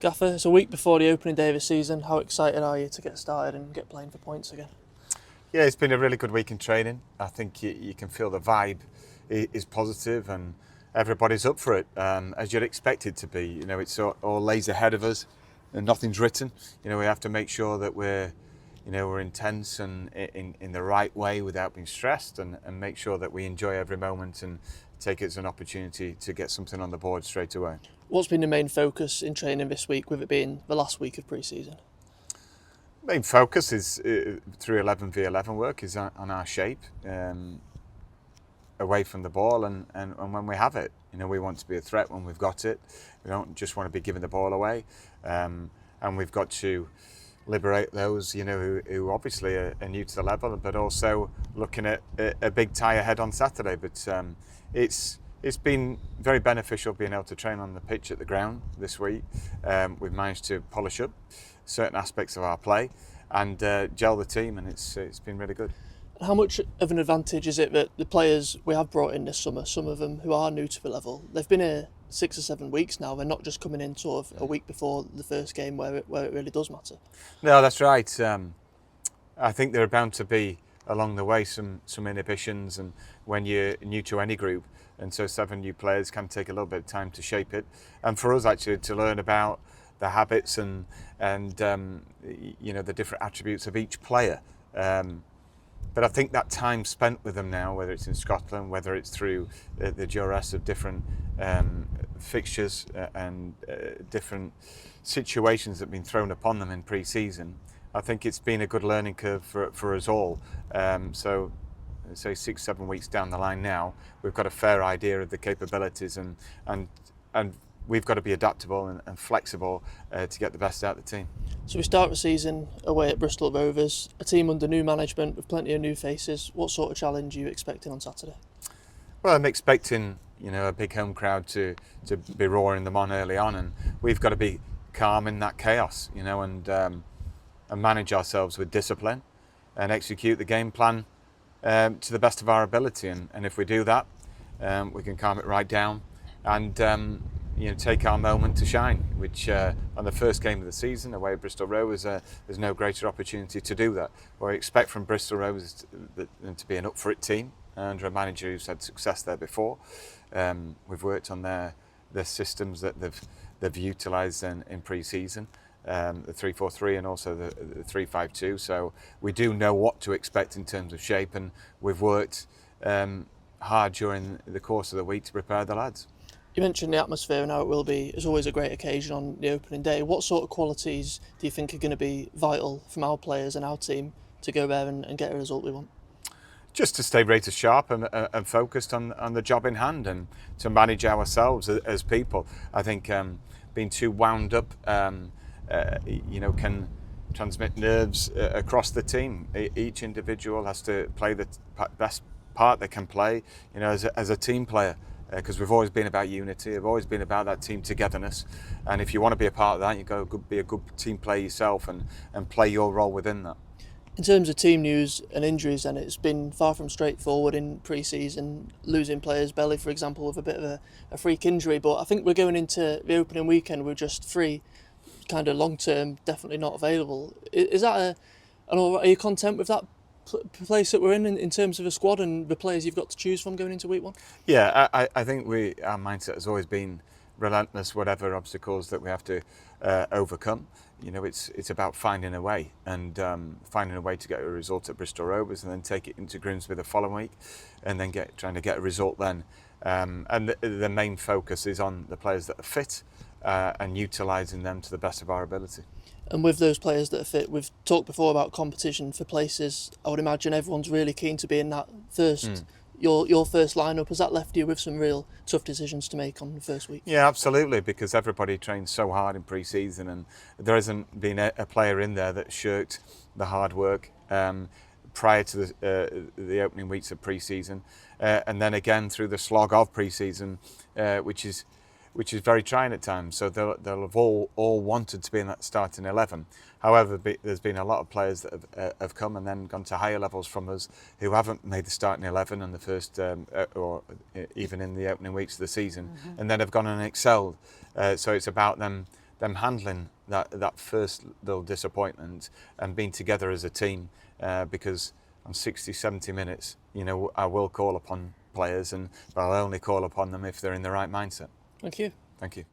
Gaffer, it's a week before the opening day of the season. How excited are you to get started and get playing for points again? Yeah, it's been a really good week in training. I think you can feel the vibe is positive and everybody's up for it, as you'd expect it to be. You know, it's all lays ahead of us and nothing's written. You know, we have to make sure that we're intense and in the right way without being stressed, and make sure that we enjoy every moment and take it as an opportunity to get something on the board straight away. What's been the main focus in training this week, with it being the last week of pre-season? Main focus is through 11v11 work is on our shape, away from the ball, and when we have it. You know, we want to be a threat when we've got it. We don't just want to be giving the ball away, and we've got to liberate those, you know, who obviously are new to the level, but also looking at a big tie ahead on Saturday. But it's been very beneficial being able to train on the pitch at the ground this week. We've managed to polish up certain aspects of our play and gel the team, and it's been really good. How much of an advantage is it that the players we have brought in this summer, some of them who are new to the level, they've been here 6 or 7 weeks now, they're not just coming in sort of a week before the first game where it really does matter? No, that's right. I think there are bound to be along the way some inhibitions, and when you're new to any group, and so 7 new players can take a little bit of time to shape it, and for us actually to learn about the habits and you know, the different attributes of each player. But I think that time spent with them now, whether it's in Scotland, whether it's through the duress of different fixtures and different situations that have been thrown upon them in pre-season, I think it's been a good learning curve for us all. So say 6-7 weeks down the line now, we've got a fair idea of the capabilities, and we've got to be adaptable and flexible to get the best out of the team. So we start the season away at Bristol Rovers, a team under new management with plenty of new faces. What sort of challenge are you expecting on Saturday? Well, I'm expecting, you know, a big home crowd to be roaring them on early on, and we've got to be calm in that chaos, you know, and manage ourselves with discipline and execute the game plan to the best of our ability. And if we do that, we can calm it right down and you know, take our moment to shine, which on the first game of the season away at Bristol Rovers, there's no greater opportunity to do that. What we expect from Bristol Rovers is to be an up for it team under a manager who's had success there before. We've worked on their systems that they've utilised in pre-season, the 3-4-3 and also the 3-5-2. So we do know what to expect in terms of shape, and we've worked hard during the course of the week to prepare the lads. You mentioned the atmosphere and how it will be, as always, a great occasion on the opening day. What sort of qualities do you think are going to be vital from our players and our team to go there and get a result we want? Just to stay razor sharp and focused on the job in hand, and to manage ourselves as people. I think being too wound up, you know, can transmit nerves across the team. Each individual has to play the best part they can play, you know, as a team player. Because we've always been about unity, we've always been about that team togetherness, and if you want to be a part of that, you've got to be a good team player yourself and play your role within that. In terms of team news and injuries, then, it's been far from straightforward in pre-season, losing players, Belly for example with a bit of a freak injury, but I think we're going into the opening weekend with just 3 kind of long-term definitely not available. Is that are you content with that place that we're in terms of a squad and the players you've got to choose from going into week 1? Yeah, I think our mindset has always been relentless, whatever obstacles that we have to overcome. You know, it's about finding a way, and finding a way to get a result at Bristol Rovers, and then take it into Grimsby the following week, and then trying to get a result then. And the main focus is on the players that are fit and utilising them to the best of our ability. And with those players that are fit, we've talked before about competition for places. I would imagine everyone's really keen to be in that first, your first lineup. Has that left you with some real tough decisions to make on the first week? Yeah, absolutely, because everybody trains so hard in pre-season, and there hasn't been a player in there that shirked the hard work prior to the opening weeks of pre-season, and then again through the slog of pre-season, which is very trying at times. So they'll have all wanted to be in that starting 11. However, there's been a lot of players that have come and then gone to higher levels from us who haven't made the starting 11 in the first or even in the opening weeks of the season, and then have gone and excelled. So it's about them them handling that first little disappointment and being together as a team, because on 60, 70 minutes, you know, I will call upon players, but I'll only call upon them if they're in the right mindset. Thank you. Thank you.